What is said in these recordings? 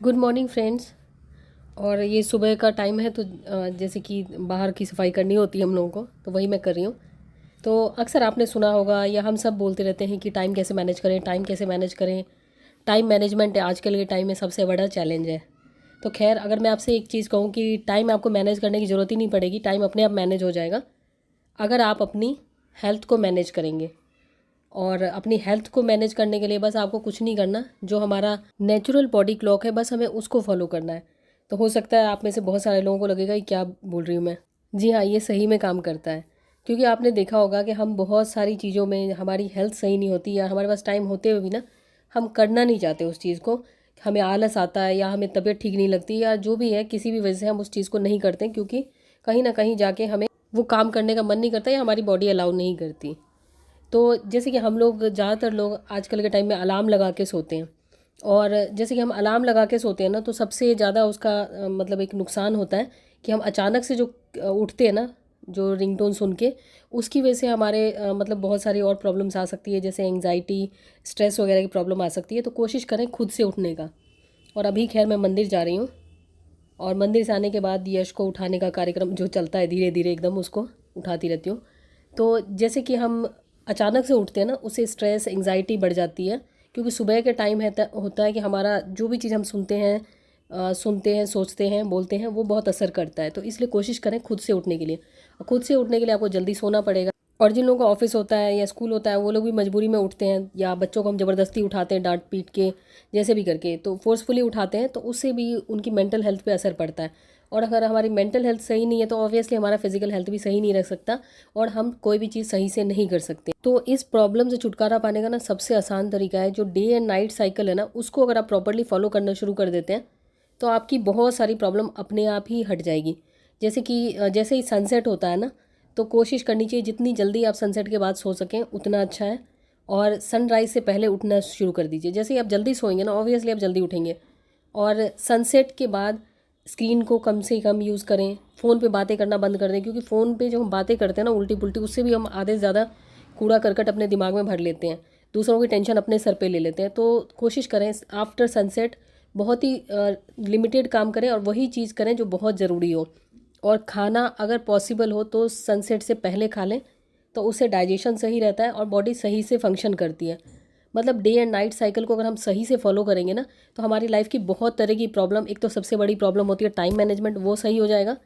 Good morning friends. और ये सुबह का टाइम है तो जैसे कि बाहर की सफाई करनी होती है हम लोगों को, तो वही मैं कर रही हूँ। तो अक्सर आपने सुना होगा या हम सब बोलते रहते हैं कि टाइम कैसे मैनेज करें, टाइम कैसे मैनेज करें। टाइम मैनेजमेंट आजकल के टाइम में सबसे बड़ा चैलेंज है। तो खैर, अगर मैं आपसे एक चीज़ कहूँ कि टाइम आपको मैनेज करने की ज़रूरत ही नहीं पड़ेगी, टाइम अपने आप मैनेज हो जाएगा अगर आप अपनी हेल्थ को मैनेज करेंगे। और अपनी हेल्थ को मैनेज करने के लिए बस आपको कुछ नहीं करना, जो हमारा नेचुरल बॉडी क्लॉक है बस हमें उसको फॉलो करना है। तो हो सकता है आप में से बहुत सारे लोगों को लगेगा कि क्या बोल रही हूँ मैं। जी हाँ, ये सही में काम करता है। क्योंकि आपने देखा होगा कि हम बहुत सारी चीज़ों में हमारी हेल्थ सही नहीं होती, या हमारे पास टाइम होते हुए भी ना हम करना नहीं चाहते उस चीज़ को। हमें आलस आता है या हमें तबीयत ठीक नहीं लगती, या जो भी है किसी भी वजह से हम उस चीज़ को नहीं करते, क्योंकि कहीं ना कहीं जाके हमें वो काम करने का मन नहीं करता या हमारी बॉडी अलाउ नहीं करती। तो जैसे कि हम लोग, ज़्यादातर लोग आजकल के टाइम में अलार्म लगा के सोते हैं। और जैसे कि हम अलार्म लगा के सोते हैं ना, तो सबसे ज़्यादा उसका मतलब एक नुकसान होता है कि हम अचानक से जो उठते हैं ना, जो रिंगटोन सुन के, उसकी वजह से हमारे मतलब बहुत सारी और प्रॉब्लम्स आ सकती है, जैसे एंग्जाइटी, स्ट्रेस वगैरह की प्रॉब्लम आ सकती है। तो कोशिश करें खुद से उठने का। और अभी खैर मैं मंदिर जा रही हूँ, और मंदिर से आने के बाद यश को उठाने का कार्यक्रम जो चलता है, धीरे धीरे एकदम उसको उठाती रहती हूँ। तो जैसे कि हम अचानक से उठते हैं ना, उससे स्ट्रेस एंग्जाइटी बढ़ जाती है। क्योंकि सुबह के टाइम है होता है कि हमारा जो भी चीज़ हम सुनते हैं, सोचते हैं, बोलते हैं, वो बहुत असर करता है। तो इसलिए कोशिश करें खुद से उठने के लिए। और खुद से उठने के लिए आपको जल्दी सोना पड़ेगा। और जिन लोगों का ऑफिस होता है या स्कूल होता है, वो लोग भी मजबूरी में उठते हैं, या बच्चों को हम ज़बरदस्ती उठाते हैं डांट पीट के, जैसे भी करके, तो फोर्सफुली उठाते हैं, तो उससे भी उनकी मेंटल हेल्थ पे असर पड़ता है। और अगर हमारी मेंटल हेल्थ सही नहीं है तो ऑब्वियसली हमारा फिजिकल हेल्थ भी सही नहीं रह सकता, और हम कोई भी चीज़ सही से नहीं कर सकते। तो इस प्रॉब्लम से छुटकारा पाने का ना सबसे आसान तरीका है, जो डे एंड नाइट साइकिल है ना, उसको अगर आप प्रॉपरली फॉलो करना शुरू कर देते हैं तो आपकी बहुत सारी प्रॉब्लम अपने आप ही हट जाएगी। जैसे कि जैसे ही सनसेट होता है ना, तो कोशिश करनी चाहिए जितनी जल्दी आप सनसेट के बाद सो सकें उतना अच्छा है। और सनराइज़ से पहले उठना शुरू कर दीजिए। जैसे ही आप जल्दी सोएंगे ना, ऑब्वियसली आप जल्दी उठेंगे। और सनसेट के बाद स्क्रीन को कम से कम यूज़ करें, फ़ोन पे बातें करना बंद कर दें। क्योंकि फ़ोन पे जो हम बातें करते हैं ना उल्टी पुल्टी, उससे भी हम आधे से ज़्यादा कूड़ा करकट अपने दिमाग में भर लेते हैं, दूसरों की टेंशन अपने सर पे ले लेते हैं। तो कोशिश करें आफ्टर सनसेट बहुत ही लिमिटेड काम करें, और वही चीज़ करें जो बहुत ज़रूरी हो। और खाना अगर पॉसिबल हो तो सनसेट से पहले खा लें, तो उससे डाइजेशन सही रहता है और बॉडी सही से फंक्शन करती है। मतलब डे एंड नाइट साइकिल को अगर हम सही से फॉलो करेंगे ना, तो हमारी लाइफ की बहुत तरह की प्रॉब्लम, एक तो सबसे बड़ी प्रॉब्लम होती है टाइम मैनेजमेंट, वो सही हो जाएगा।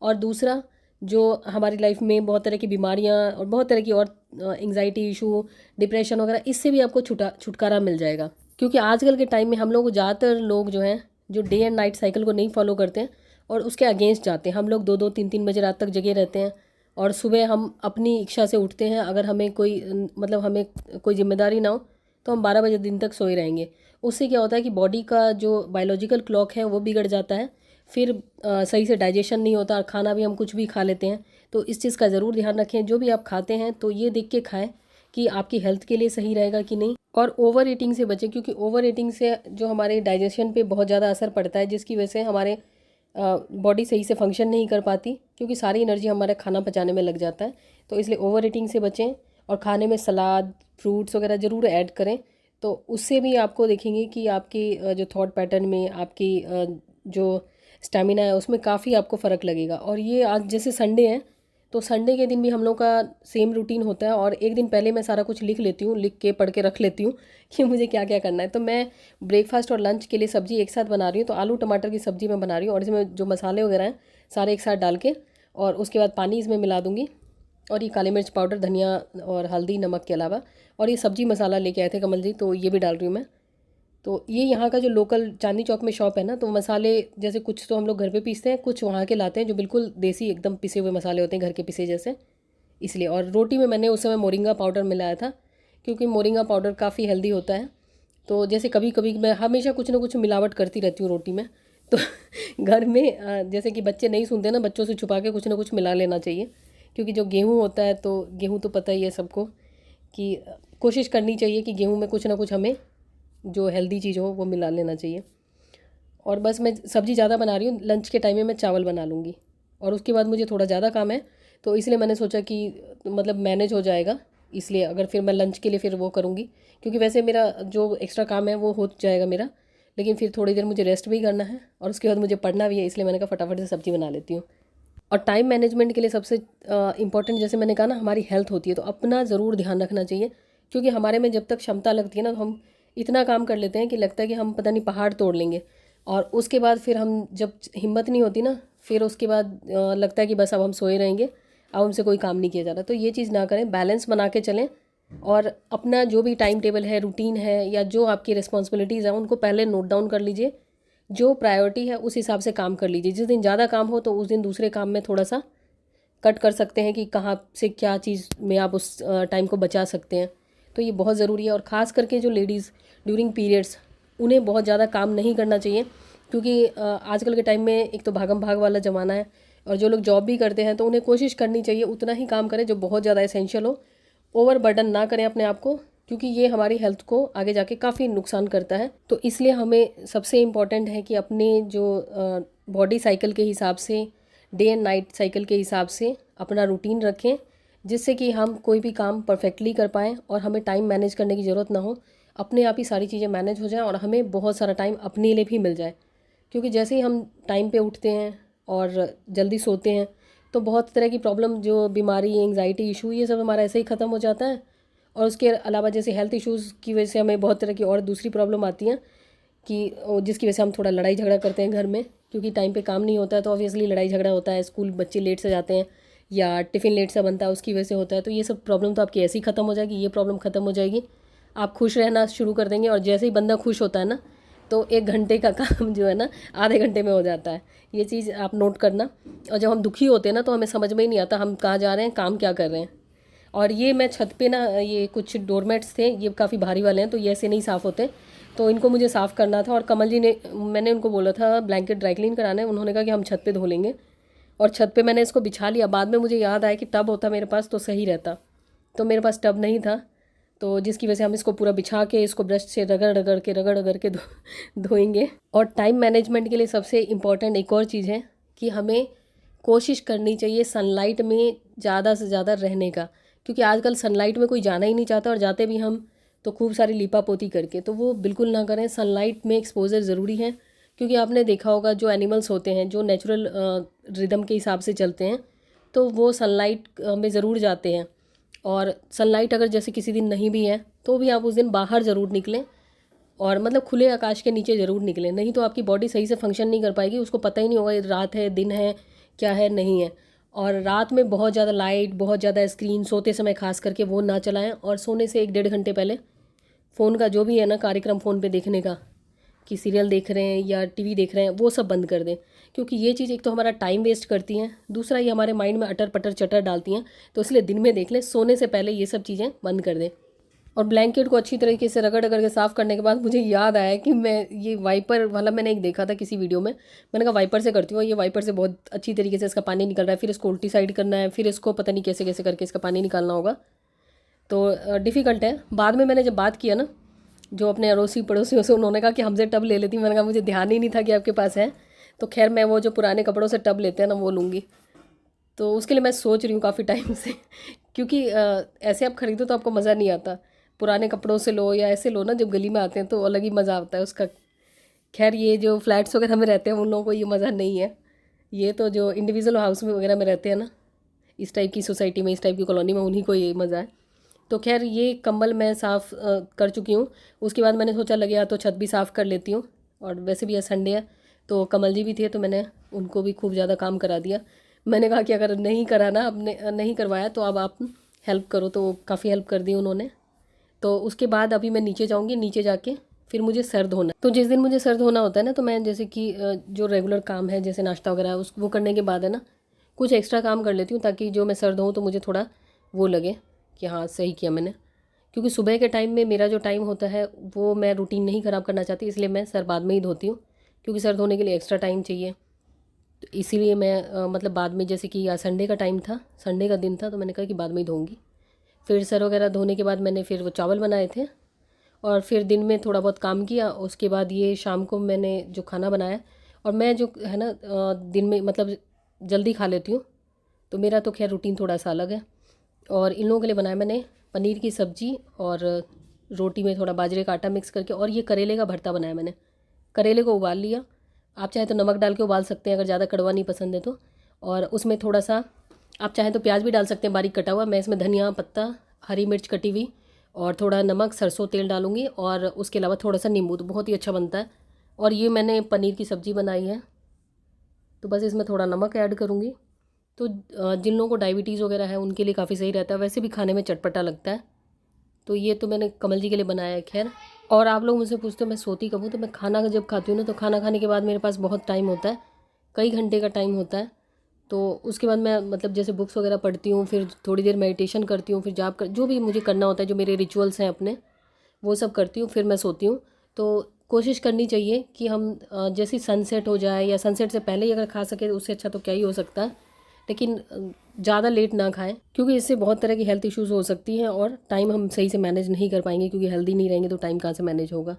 और दूसरा, जो हमारी लाइफ में बहुत तरह की बीमारियां और बहुत तरह की और एंग्जाइटी इशू, डिप्रेशन वगैरह, इससे भी आपको छुटकारा मिल जाएगा। क्योंकि आजकल के टाइम में हम लोग, ज़्यादातर लोग जो हैं, जो डे एंड नाइट साइकिल को नहीं फॉलो करते हैं और उसके अगेंस्ट जाते हैं। हम लोग 2-2 3-3 बजे रात तक जगे रहते हैं, और सुबह हम अपनी इच्छा से उठते हैं। अगर हमें कोई मतलब हमें कोई जिम्मेदारी ना हो तो हम 12 बजे दिन तक सोए रहेंगे। उससे क्या होता है कि बॉडी का जो बायोलॉजिकल क्लॉक है वो बिगड़ जाता है। फिर सही से डाइजेशन नहीं होता, और खाना भी हम कुछ भी खा लेते हैं। तो इस चीज़ का ज़रूर ध्यान रखें, जो भी आप खाते हैं तो ये देख के खाएं कि आपकी हेल्थ के लिए सही रहेगा कि नहीं। और ओवर ईटिंग से बचें, क्योंकि ओवर ईटिंग से जो हमारे डाइजेशन पे बहुत ज़्यादा असर पड़ता है, जिसकी वजह से हमारे बॉडी सही से फंक्शन नहीं कर पाती, क्योंकि सारी एनर्जी हमारा खाना पचाने में लग जाता है। तो इसलिए ओवर ईटिंग से बचें, और खाने में सलाद, फ्रूट्स वगैरह ज़रूर ऐड करें। तो उससे भी आपको देखेंगे कि आपकी जो थॉट पैटर्न में, आपकी जो स्टेमिना है उसमें काफ़ी आपको फ़र्क लगेगा। और ये आज जैसे संडे है, तो संडे के दिन भी हम लोग का सेम रूटीन होता है, और एक दिन पहले मैं सारा कुछ लिख लेती हूँ, लिख के पढ़ के रख लेती हूँ कि मुझे क्या क्या करना है। तो मैं ब्रेकफास्ट और लंच के लिए सब्ज़ी एक साथ बना रही हूँ, तो आलू टमाटर की सब्ज़ी मैं बना रही हूँ, और इसमें जो मसाले वगैरह हैं सारे एक साथ डाल के, और उसके बाद पानी इसमें मिला दूँगी। और ये काली मिर्च पाउडर, धनिया और हल्दी, नमक के अलावा, और ये सब्ज़ी मसाला लेके आए थे कमल जी, तो ये भी डाल रही हूँ मैं। तो ये यहाँ का जो लोकल चांदनी चौक में शॉप है ना, तो मसाले जैसे कुछ तो हम लोग घर पे पीसते हैं, कुछ वहाँ के लाते हैं जो बिल्कुल देसी एकदम पिसे हुए मसाले होते हैं, घर के पिसे जैसे। इसलिए, और रोटी में मैंने उस समय मोरिंगा पाउडर मिलाया था, क्योंकि मोरिंगा पाउडर काफ़ी हेल्दी होता है। तो जैसे कभी कभी मैं हमेशा कुछ ना कुछ मिलावट करती रहती हूँ रोटी में। तो घर में जैसे कि बच्चे नहीं सुनते ना, बच्चों से छुपा के कुछ ना कुछ मिला लेना चाहिए। क्योंकि जो गेहूँ होता है, तो गेहूँ तो पता ही है सबको कि कोशिश करनी चाहिए कि गेहूँ में कुछ ना कुछ हमें जो हेल्दी चीज़ हो वो मिला लेना चाहिए। और बस मैं सब्ज़ी ज़्यादा बना रही हूँ, लंच के टाइम में मैं चावल बना लूँगी। और उसके बाद मुझे थोड़ा ज़्यादा काम है, तो इसलिए मैंने सोचा कि मतलब मैनेज हो जाएगा, इसलिए अगर फिर मैं लंच के लिए फिर वो करूँगी। क्योंकि वैसे मेरा जो एक्स्ट्रा काम है वो हो जाएगा मेरा, लेकिन फिर थोड़ी देर मुझे रेस्ट भी करना है और उसके बाद मुझे पढ़ना भी है, इसलिए मैंने कहा फटाफट से सब्ज़ी बना लेती हूँ। और टाइम मैनेजमेंट के लिए सबसे इम्पॉर्टेंट, जैसे मैंने कहा ना, हमारी हेल्थ होती है, तो अपना ज़रूर ध्यान रखना चाहिए। क्योंकि हमारे में जब तक क्षमता लगती है ना, तो हम इतना काम कर लेते हैं कि लगता है कि हम पता नहीं पहाड़ तोड़ लेंगे, और उसके बाद फिर हम जब हिम्मत नहीं होती ना, फिर उसके बाद लगता है कि बस अब हम सोए रहेंगे, अब हमसे कोई काम नहीं किया जा रहा। तो ये चीज़ ना करें, बैलेंस बना के चलें। और अपना जो भी टाइम टेबल है, रूटीन है, या जो आपकी रिस्पॉन्सिबिलिटीज़ हैं, उनको पहले नोट डाउन कर लीजिए। जो प्रायोरिटी है उस हिसाब से काम कर लीजिए। जिस दिन ज़्यादा काम हो तो उस दिन दूसरे काम में थोड़ा सा कट कर सकते हैं कि कहाँ से क्या चीज़ में आप उस टाइम को बचा सकते हैं। तो ये बहुत ज़रूरी है। और ख़ास करके जो लेडीज़ ड्यूरिंग पीरियड्स, उन्हें बहुत ज़्यादा काम नहीं करना चाहिए, क्योंकि आजकल के टाइम में एक तो भागम भाग वाला ज़माना है, और जो लोग जॉब भी करते हैं तो उन्हें कोशिश करनी चाहिए उतना ही काम करें जो बहुत ज़्यादा एसेंशियल हो। ओवर बर्डन ना करें अपने आप को, क्योंकि ये हमारी हेल्थ को आगे जाके काफ़ी नुकसान करता है। तो इसलिए हमें सबसे इम्पॉर्टेंट है कि अपने जो बॉडी साइकिल के हिसाब से, डे एंड नाइट साइकिल के हिसाब से अपना रूटीन रखें, जिससे कि हम कोई भी काम परफेक्टली कर पाएँ और हमें टाइम मैनेज करने की ज़रूरत ना हो। अपने आप ही सारी चीज़ें मैनेज हो जाएँ और हमें बहुत सारा टाइम अपने लिए भी मिल जाए। क्योंकि जैसे ही हम टाइम पे उठते हैं और जल्दी सोते हैं, तो बहुत तरह की प्रॉब्लम, जो बीमारी, एंग्जाइटी इशू, ये सब हमारा ऐसे ही ख़त्म हो जाता है। और उसके अलावा जैसे हेल्थ इश्यूज़ की वजह से हमें बहुत तरह की और दूसरी प्रॉब्लम आती हैं, कि जिसकी वजह से हम थोड़ा लड़ाई झगड़ा करते हैं घर में, क्योंकि टाइम पे काम नहीं होता है तो ऑब्वियसली लड़ाई झगड़ा होता है। स्कूल बच्चे लेट से जाते हैं या टिफ़िन लेट से बनता है, उसकी वजह से होता है। तो ये सब प्रॉब्लम तो आपकी ऐसे ही ख़त्म हो जाएगी, ये प्रॉब्लम ख़त्म हो जाएगी, आप खुश रहना शुरू कर देंगे। और जैसे ही बंदा खुश होता है ना, तो 1 घंटे का काम जो है ना, आधे घंटे में हो जाता है। ये चीज़ आप नोट करना। और जब हम दुखी होते हैं ना, तो हमें समझ में ही नहीं आता हम कहाँ जा रहे हैं, काम क्या कर रहे हैं। और ये मैं छत पे ना, ये कुछ डोरमेट्स थे, ये काफ़ी भारी वाले हैं, तो ये ऐसे नहीं साफ़ होते, तो इनको मुझे साफ़ करना था। और कमल जी ने, मैंने उनको बोला था ब्लैंकेट ड्राई क्लीन कराने, उन्होंने कहा कि हम छत पे धो लेंगे। और छत पे मैंने इसको बिछा लिया। बाद में मुझे याद आया कि टब होता मेरे पास तो सही रहता, तो मेरे पास टब नहीं था, तो जिसकी वजह से हम इसको पूरा बिछा के इसको ब्रश से रगड़ के धोएंगे। और टाइम मैनेजमेंट के लिए सबसे इम्पॉर्टेंट एक और चीज़ है कि हमें कोशिश करनी चाहिए सनलाइट में ज़्यादा से ज़्यादा रहने का, क्योंकि आजकल सनलाइट में कोई जाना ही नहीं चाहता, और जाते भी हम तो खूब सारी लीपा पोती करके, तो वो बिल्कुल ना करें। सनलाइट में एक्सपोजर ज़रूरी है, क्योंकि आपने देखा होगा जो एनिमल्स होते हैं, जो नेचुरल रिदम के हिसाब से चलते हैं, तो वो सनलाइट में ज़रूर जाते हैं। और सनलाइट अगर जैसे किसी दिन नहीं भी है, तो भी आप उस दिन बाहर ज़रूर निकलें, और मतलब खुले आकाश के नीचे ज़रूर निकलें। नहीं तो आपकी बॉडी सही से फंक्शन नहीं कर पाएगी, उसको पता ही नहीं होगा ये रात है, दिन है, क्या है, नहीं है। और रात में बहुत ज़्यादा लाइट, बहुत ज़्यादा स्क्रीन, सोते समय खास करके वो ना चलाएं। और सोने से 1-1.5 घंटे पहले फ़ोन का जो भी है ना कार्यक्रम फ़ोन पे देखने का, कि सीरियल देख रहे हैं या टीवी देख रहे हैं, वो सब बंद कर दें। क्योंकि ये चीज़ एक तो हमारा टाइम वेस्ट करती हैं, दूसरा ये हमारे माइंड में अटर पटर चटर डालती हैं। तो इसलिए दिन में देख लें, सोने से पहले ये सब चीज़ें बंद कर दें। और ब्लैंकेट को अच्छी तरीके से रगड़ रगड़ के साफ़ करने के बाद मुझे याद आया कि मैं ये वाइपर वाला मैंने एक देखा था किसी वीडियो में, मैंने कहा वाइपर से करती हूँ। ये वाइपर से बहुत अच्छी तरीके से इसका पानी निकल रहा है, फिर इसको उल्टी साइड करना है, फिर इसको पता नहीं कैसे कैसे करके इसका पानी निकालना होगा, तो डिफ़िकल्ट है। बाद में मैंने जब बात किया ना जो अपने अड़ोसी पड़ोसियों से, उन्होंने कहा कि हमसे टब ले लेती। मैंने कहा मुझे ध्यान ही नहीं था कि आपके पास है। तो खैर मैं वो जो पुराने कपड़ों से टब लेते हैं ना, वो लूँगी। तो उसके लिए मैं सोच रही हूँ काफ़ी टाइम से, क्योंकि ऐसे आप ख़रीदो तो आपको मज़ा नहीं आता। पुराने कपड़ों से लो या ऐसे लो ना, जब गली में आते हैं तो अलग ही मज़ा आता है उसका। खैर ये जो फ्लैट्स वगैरह में रहते हैं उन लोगों को ये मज़ा नहीं है। ये तो जो इंडिविजुअल हाउस में वगैरह में रहते हैं ना, इस टाइप की सोसाइटी में, इस टाइप की कॉलोनी में, उन्हीं को ये मज़ा है। तो खैर ये कंबल मैं साफ़ कर चुकी हूँ। उसके बाद मैंने सोचा लगे तो छत भी साफ़ कर लेती हूँ। और वैसे भी आज संडे है, तो कमल जी भी थे, तो मैंने उनको भी खूब ज़्यादा काम करा दिया। मैंने कहा कि अगर नहीं करा ना, आपने नहीं करवाया, तो अब आप हेल्प करो। तो काफ़ी हेल्प कर दी उन्होंने। तो उसके बाद अभी मैं नीचे जाऊँगी, नीचे जाके फिर मुझे सर धोना। तो जिस दिन मुझे सर धोना होता है ना, तो मैं जैसे कि जो रेगुलर काम है, जैसे नाश्ता वगैरह, उस वो करने के बाद है ना, कुछ एक्स्ट्रा काम कर लेती हूँ, ताकि जो मैं सर धोऊँ तो मुझे थोड़ा वो लगे कि हाँ सही किया मैंने। क्योंकि सुबह के टाइम में मेरा जो टाइम होता है वो मैं रूटीन नहीं ख़राब करना चाहती, इसलिए मैं सर बाद में ही धोती हूँ, क्योंकि सर धोने के लिए एक्स्ट्रा टाइम चाहिए। तो इसीलिए मैं मतलब बाद में, जैसे कि आज संडे का टाइम था, संडे का दिन था, तो मैंने कहा कि बाद में ही धोऊंगी। फिर सर वगैरह धोने के बाद मैंने फिर वो चावल बनाए थे, और फिर दिन में थोड़ा बहुत काम किया। उसके बाद ये शाम को मैंने जो खाना बनाया, और मैं जो है ना दिन में मतलब जल्दी खा लेती हूँ, तो मेरा तो खैर रूटीन थोड़ा सा अलग है। और इन लोगों के लिए बनाया मैंने पनीर की सब्ज़ी, और रोटी में थोड़ा बाजरे का आटा मिक्स करके, और ये करेले का भरता बनाया मैंने। करेले को उबाल लिया। आप चाहे तो नमक डाल के उबाल सकते हैं अगर ज़्यादा कड़वा नहीं पसंद है तो। और उसमें थोड़ा सा आप चाहें तो प्याज भी डाल सकते हैं बारीक कटा हुआ। मैं इसमें धनिया पत्ता, हरी मिर्च कटी हुई और थोड़ा नमक, सरसों तेल डालूंगी और उसके अलावा थोड़ा सा नींबू, तो बहुत ही अच्छा बनता है। और ये मैंने पनीर की सब्ज़ी बनाई है, तो बस इसमें थोड़ा नमक ऐड करूँगी। तो जिन लोगों को डायबिटीज़ वगैरह है उनके लिए काफ़ी सही रहता है, वैसे भी खाने में चटपटा लगता है। तो ये तो मैंने कमल जी के लिए बनाया है। खैर, और आप लोग मुझसे पूछते हो मैं सोती कब हूँ, तो मैं खाना जब खाती हूँ ना, तो खाना खाने के बाद मेरे पास बहुत टाइम होता है, कई घंटे का टाइम होता है। तो उसके बाद मैं मतलब जैसे बुक्स वगैरह पढ़ती हूँ, फिर थोड़ी देर मेडिटेशन करती हूँ, फिर जाप कर जो भी मुझे करना होता है, जो मेरे रिचुअल्स हैं अपने, वो सब करती हूँ, फिर मैं सोती हूँ। तो कोशिश करनी चाहिए कि हम जैसे सनसेट हो जाए या सनसेट से पहले ही अगर खा सके तो उससे अच्छा तो क्या ही हो सकता है। लेकिन ज़्यादा लेट ना खाएं, क्योंकि इससे बहुत तरह की हेल्थ इश्यूज़ हो सकती हैं और टाइम हम सही से मैनेज नहीं कर पाएंगे, क्योंकि हेल्दी नहीं रहेंगे तो टाइम कहाँ से मैनेज होगा।